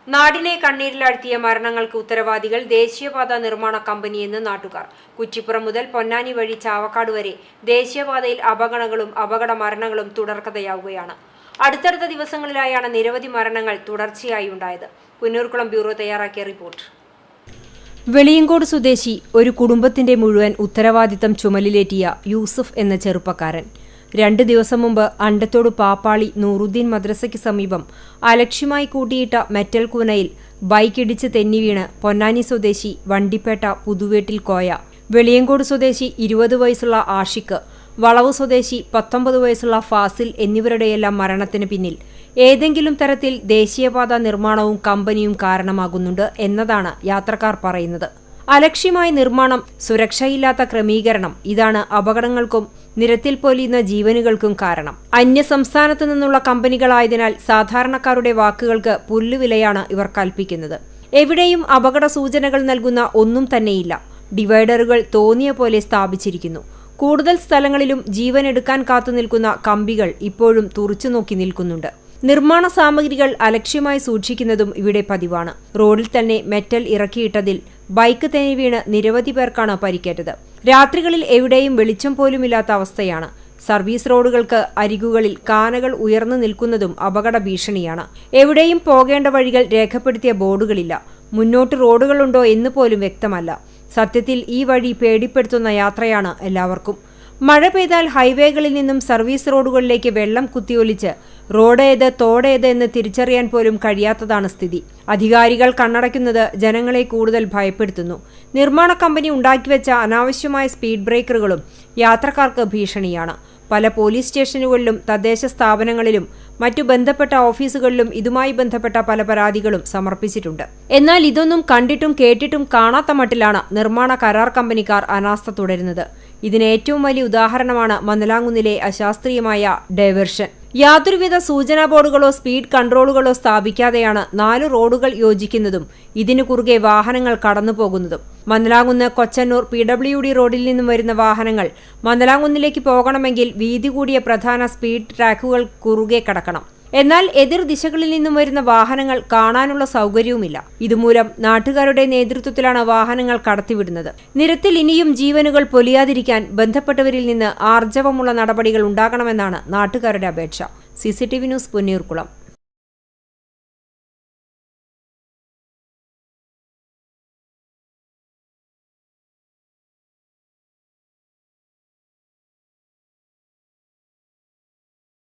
നാടിനെ കണ്ണീരിലാഴ്ത്തിയ മരണങ്ങൾക്ക് ഉത്തരവാദികൾ ദേശീയപാത നിർമ്മാണ കമ്പനിയെന്ന് നാട്ടുകാർ. കുറ്റിപ്പുറം മുതൽ പൊന്നാനി വഴി ചാവക്കാട് വരെ ദേശീയപാതയിൽ അപകടങ്ങളും അപകട മരണങ്ങളും തുടർക്കഥയാവുകയാണ്. അടുത്തടുത്ത ദിവസങ്ങളിലായാണ് നിരവധി മരണങ്ങൾ തുടർച്ചയായി ഉണ്ടായത്. പുന്നൂർകുളം ബ്യൂറോ തയ്യാറാക്കിയ റിപ്പോർട്ട്. വെളിയങ്കോട് സ്വദേശി ഒരു കുടുംബത്തിന്റെ മുഴുവൻ ഉത്തരവാദിത്തം ചുമലിലേറ്റിയ യൂസഫ് എന്ന ചെറുപ്പക്കാരൻ 2 ദിവസം മുമ്പ് അണ്ടത്തോട് പാപ്പാളി നൂറുദ്ദീൻ മദ്രസയ്ക്ക് സമീപം അലക്ഷ്യമായി കൂട്ടിയിട്ട മെറ്റൽ കൂനയിൽ ബൈക്കിടിച്ച് തെന്നിവീണ് പൊന്നാനി സ്വദേശി വണ്ടിപ്പേട്ട പുതുവേട്ടിൽ കോയ, വെളിയങ്കോട് സ്വദേശി 20 വയസ്സുള്ള ആഷിഖ്, വളവ് സ്വദേശി 19 വയസ്സുള്ള ഫാസിൽ എന്നിവരുടെയെല്ലാം മരണത്തിന് പിന്നിൽ ഏതെങ്കിലും തരത്തിൽ ദേശീയപാത നിർമ്മാണവും കമ്പനിയും കാരണമാകുന്നുണ്ട് എന്നതാണ് യാത്രക്കാർ പറയുന്നത്. അലക്ഷ്യമായ നിർമ്മാണം, സുരക്ഷയില്ലാത്ത ക്രമീകരണം, ഇതാണ് അപകടങ്ങൾക്കും നിരത്തിൽ പൊലിയുന്ന ജീവനുകൾക്കും കാരണം. അന്യസംസ്ഥാനത്തു നിന്നുള്ള കമ്പനികളായതിനാൽ സാധാരണക്കാരുടെ വാക്കുകൾക്ക് പുല്ലുവിലയാണ് ഇവർ കൽപ്പിക്കുന്നത്. എവിടെയും അപകട സൂചനകൾ നൽകുന്ന ഒന്നും തന്നെയില്ല. ഡിവൈഡറുകൾ തോന്നിയ പോലെ സ്ഥാപിച്ചിരിക്കുന്നു. കൂടുതൽ സ്ഥലങ്ങളിലും ജീവനെടുക്കാൻ കാത്തുനിൽക്കുന്ന കമ്പികൾ ഇപ്പോഴും തുറച്ചുനോക്കി നിൽക്കുന്നുണ്ട്. നിർമ്മാണ സാമഗ്രികൾ അലക്ഷ്യമായി സൂക്ഷിക്കുന്നതും ഇവിടെ പതിവാണ്. റോഡിൽ തന്നെ മെറ്റൽ ഇറക്കിയിട്ടതിൽ ബൈക്ക് തെന്നി വീണ് നിരവധി പേർക്കാണ് പരിക്കേറ്റത്. രാത്രികളിൽ എവിടെയും വെളിച്ചം പോലുമില്ലാത്ത അവസ്ഥയാണ്. സർവീസ് റോഡുകൾക്ക് അരികുകളിൽ കാനകൾ ഉയർന്നു നിൽക്കുന്നതും അപകട ഭീഷണിയാണ്. എവിടെയും പോകേണ്ട വഴികൾ രേഖപ്പെടുത്തിയ ബോർഡുകളില്ല. മുന്നോട്ട് റോഡുകളുണ്ടോ എന്ന് പോലും വ്യക്തമല്ല. സത്യത്തിൽ ഈ വഴി പേടിപ്പെടുത്തുന്ന യാത്രയാണ് എല്ലാവർക്കും. മഴ പെയ്താൽ ഹൈവേകളിൽ നിന്നും സർവീസ് റോഡുകളിലേക്ക് വെള്ളം കുത്തിയൊലിച്ച് റോഡേത് തോടേത് എന്ന് തിരിച്ചറിയാൻ പോലും കഴിയാത്തതാണ് സ്ഥിതി. അധികാരികൾ കണ്ണടയ്ക്കുന്നത് ജനങ്ങളെ കൂടുതൽ ഭയപ്പെടുത്തുന്നു. നിർമ്മാണ കമ്പനി ഉണ്ടാക്കിവെച്ച അനാവശ്യമായ സ്പീഡ് ബ്രേക്കറുകളും യാത്രക്കാർക്ക് ഭീഷണിയാണ്. പല പോലീസ് സ്റ്റേഷനുകളിലും തദ്ദേശ സ്ഥാപനങ്ങളിലും മറ്റു ബന്ധപ്പെട്ട ഓഫീസുകളിലും ഇതുമായി ബന്ധപ്പെട്ട പല പരാതികളും സമർപ്പിച്ചിട്ടുണ്ട്. എന്നാൽ ഇതൊന്നും കണ്ടിട്ടും കേട്ടിട്ടും കാണാത്ത മട്ടിലാണ് നിർമ്മാണ കരാർ കമ്പനിക്കാർ അനാസ്ഥ തുടരുന്നത്. ഇതിന് ഏറ്റവും വലിയ ഉദാഹരണമാണ് മന്നലാംകുന്നിലെ അശാസ്ത്രീയമായ ഡൈവേർഷൻ. യാതൊരുവിധ സൂചനാ ബോർഡുകളോ സ്പീഡ് കൺട്രോളുകളോ സ്ഥാപിക്കാതെയാണ് 4 റോഡുകൾ യോജിക്കുന്നതും ഇതിനു കുറുകെ വാഹനങ്ങൾ കടന്നുപോകുന്നതും. മന്നലാംകുന്ന് കൊച്ചന്നൂർ PWD റോഡിൽ നിന്നും വരുന്ന വാഹനങ്ങൾ മന്നലാംകുന്നിലേക്ക് പോകണമെങ്കിൽ വീതി കൂടിയ പ്രധാന സ്പീഡ് ട്രാക്കുകൾ കുറുകെ കടക്കണം. എന്നാൽ എതിർ ദിശകളിൽ നിന്നും വരുന്ന വാഹനങ്ങൾ കാണാനുള്ള സൗകര്യവുമില്ല. ഇതുമൂലം നാട്ടുകാരുടെ നേതൃത്വത്തിലാണ് വാഹനങ്ങൾ കടത്തിവിടുന്നത്. നിരത്തിൽ ഇനിയും ജീവനുകൾ പൊലിയാതിരിക്കാൻ ബന്ധപ്പെട്ടവരിൽ നിന്ന് ആർജവമുള്ള നടപടികൾ ഉണ്ടാകണമെന്നാണ് നാട്ടുകാരുടെ അപേക്ഷ. CCTV news, Punnoorkulam.